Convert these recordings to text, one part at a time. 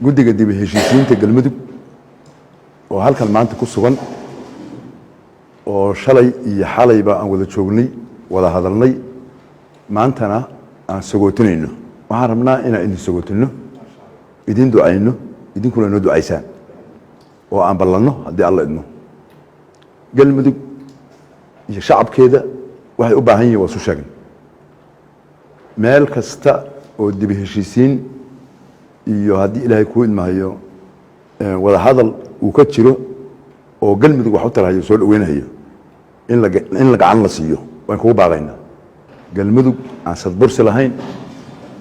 guddiga dib u heshiisiinta galmudug oo halkan maanta ku sugan oo shalay iyo xalayba aan wada joognay wada hadalnay maantana aan sagootinayno waxaan rabnaa inaan idin sagootino idin ducayno idinkuna noo ducaysaan oo aan ballanno haddii alla idmo galmudug iyo shacabkeeda waxay u baahan yihiin waa isu sheegn meel kasta oo dib u heshiisiin iyo haddii ilaahay kuu idmahayo wada hadal uu ka jiro oo galmudug wax u tarahayo soo dhaweynayo in la gacan la siiyo waan kugu baaqaynaa galmudug aan sadbursi lahayn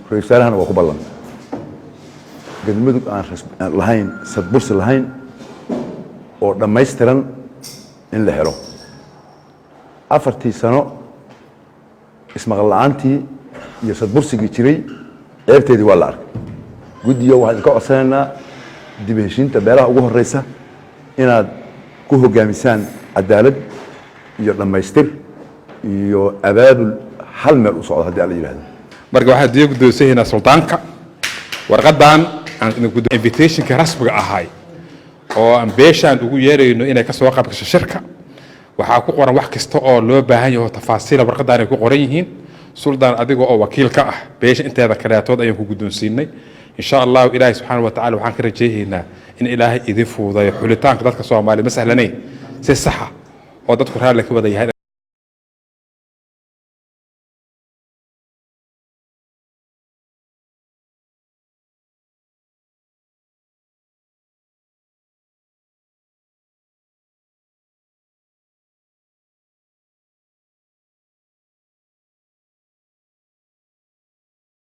ra-iisul wasaarahana waa ku ballan galmudug aan lahayn sadbursi lahayn oo dhammaystiran in la helo 4 sano ismaqal la'aantii iyo sadbursigii jiray ceebteedii waa la arkay guddiyo waxaan iska codsanaynaa dib u heshiinta beelaha ugu horeysa inaad ku hogaamisaan cadaalad iyo dhammaystir iyo abaabul hal meel u socdo haddii alla yidhaahdo marka waxaan diiga guddoonsaynaa suldaanka warqadan invitationka rasmiga ahay oo aan beeshaan ugu yeerayno inay ka soo qayb gasho shirka waxaa ku qoran wax kasta oo loo baahan yahay tafaasiil warqadan ay ku qoran yihiin suldaan adiga oo wakiil ka ah beesha inteeda kaleetood ayaan ku guddoonsiinay insha Allah ilaahay subhanahu wa ta'ala waxaan ka rajaynaynaa in ilaahay idin fuudayo xulitaanka dadka Soomaaliyeed ma sahlanayn si sax ah oo dadku raali ka wada yahay